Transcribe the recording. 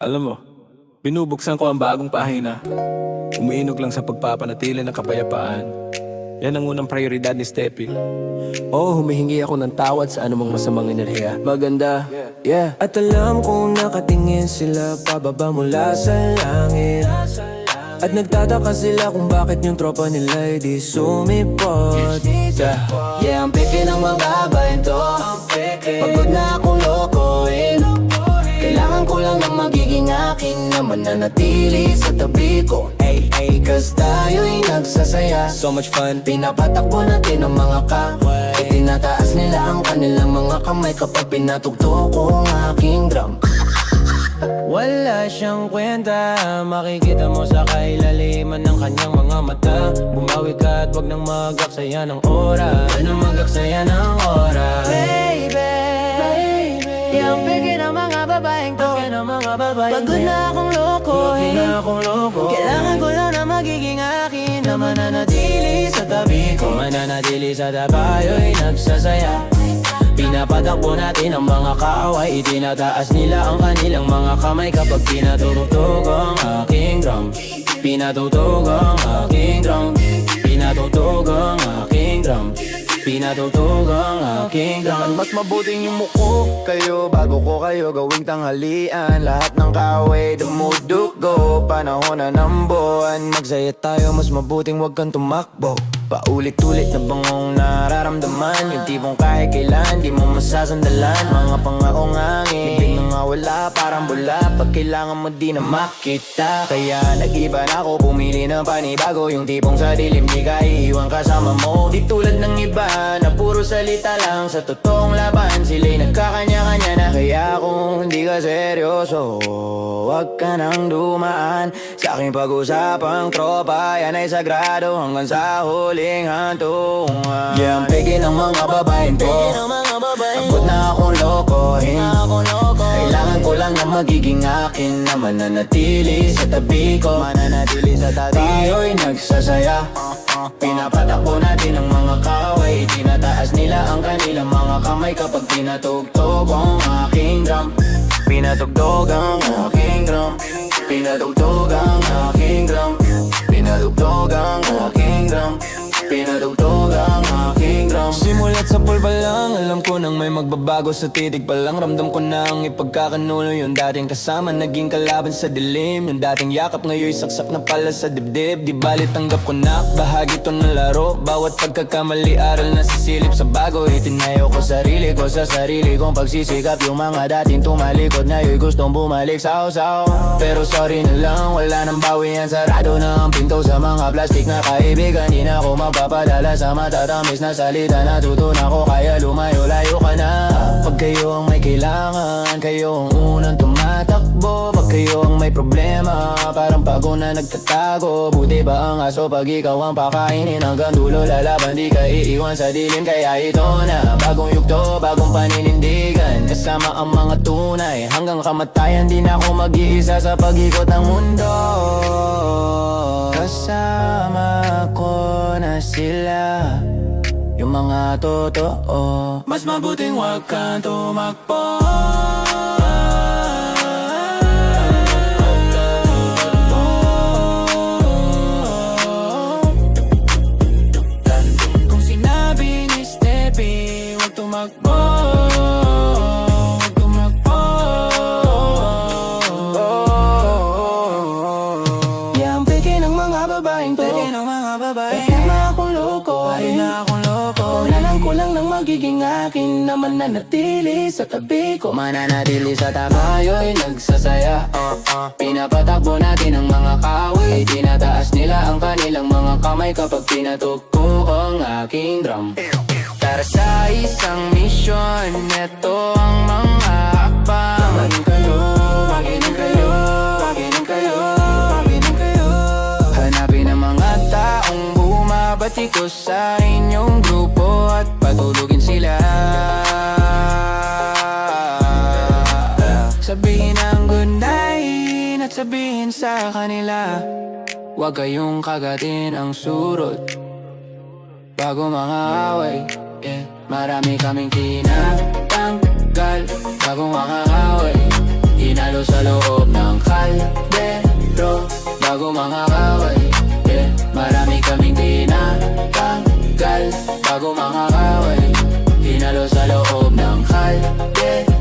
Alam mo, binubuksan ko ang bagong pahina. Umiinog lang sa pagpapanatili ng kapayapaan. Yan ang unang prioridad ni Steppy. Oo, humihingi ako ng tawad sa anumang masamang enerhiya. Maganda, yeah. At alam kong nakatingin sila pababa mula sa langit. At nagtataka sila kung bakit yung tropa nila di sumipot. Yeah, ang peke ng mababayin to. Pagod na akong lokohin. Kailangan ko lang ng magiging akin na mananatili sa tabi ko. Ay, cause tayo'y nagsasaya. So much fun. Pinapatakbo natin ang mga kaway. Itinataas nila ang kanilang mga kamay kapag pinatugtog ko ang aking drum. Wala siyang kwenta, makikita mo sa kailaliman ng kanyang mga mata. Bumawi ka at wag nang magaksaya ng oras. Wag nang magaksaya ng oras. Baby, yung peke ng mga babaeng to. Pagod na akong lokohin. Kailangan ko lang na magiging akin, na mananatili sa tabi ko. Mananatili sa tabayo'y nagsasaya. Pinapatakbo natin ang mga kaaway. Itinataas nila ang kanilang mga kamay kapag pinatutugtog ang aking drum. Pinatutog ang aking drum. Pinatutog ang aking drum. Pinatutog ang aking drum. Mas mabuting yumuko kayo bago ko kayo gawing tanghalian. Lahat ng kaaway dumudugo, panahon na ng buwan. Magsaya tayo, mas mabuting wag kang tumakbo. Paulit-ulit na bangong nararamdaman. Yung tipong kahit kailan di mo masasandalan. Mga pangakong hangin, biglang wala parang bula. Pag kailangan mo di na makita. Kaya nag-iba na ako, pumili ng panibago. Yung tipong sa dilim di ka iiwan kasama mo. Di tulad ng iba na puro salita lang sa totoong laban. Sila'y nagkakanya-kanya na. Kaya kung hindi ka seryoso, wag ka nang dumaan sa aking pag-usapang tropa. Yan ay sagrado hanggang sa huling hantungan. Yeah, ang peke ng mga babaeng to. Abot na akong lokohin. Kailangan ko lang na magiging akin, na mananatili sa tabi ko. Mananatili sa tabi. Tayo'y nagsasaya. Pinapatakbo natin ang mga kaway. Tinataas nila ang kanilang mga kamay kapag pinatugtog ang aking drum. Pinatugtog ang aking drum. Pinatugtog ang aking drum. Pinatugtog ang aking drum. Pinatugtog ang aking drum. Simulat sa pulba lang, alam ko nang may magbabago sa titig pa lang. Ramdam ko na ang ipagkakanulo. Yung dating kasama, naging kalaban sa dilim. Yung dating yakap, ngayon'y saksak na pala sa dibdib. Di bali tanggap ko na, bahagi to ng laro. Bawat pagkakamali, aral na sisilip sa bago. Itinayo ko sarili ko sa sarili kong pagsisikap. Yung mga dating tumalikod, ngayon'y gustong bumalik sa usaw. Pero sorry na lang, wala nang bawi yan. Sarado na ang pinto sa mga plastic na kaibigan. Di na ako mapapadala sa matatamis na salita. Natutunan ko kaya lumayo-layo ka na. Pag kayo ang may kailangan, kayo ang unang tumatakbo. Pag kayo ang may problema, parang pago na nagtatago. Buti ba ang aso pag ikaw ang pakainin? Hanggang dulo lalaban, di ka iiwan sa dilim. Kaya ito na, bagong yugto, bagong paninindigan. Kasama ang mga tunay, hanggang kamatayan. Di na ako mag-iisa sa pag-ikot ng mundo. Kasama ko na sila, yung mga totoo. Mas mabuting wag kang tumakbo. Kung sinabi ni Steppy, wag tumakbo. Wag tumakbo. Yeah, ang peke ng mga babaeng to. Peke ng mga babaeng. Peke na akong loko. Peke na akong loko. Kailangan ko lang ng magiging akin, na mananatili sa tabi ko. Mananatili sa tabayo'y nagsasaya. Pinapatakbo natin ang mga kaway. Tinataas nila ang kanilang mga kamay kapag pinatugtog ang aking drum. Para sa isang misyon, neto ang mga akbang. Makinig kayo, makinig kayo, makinig kayo, makinig kayo. Hanapin ang mga taong bumabati ko sa inyong grupo at patulugin sila. Sabihin ang good night at sabihin sa kanila, huwag kayong kagatin ang surot bago mga away. Yeah. Marami kaming tinatanggal bago mga away. Hinalo sa loob ng bago mga kaway. Yeah, marami kaming tinatanggal bago mga kaway. Hinalo sa loob ng kalye.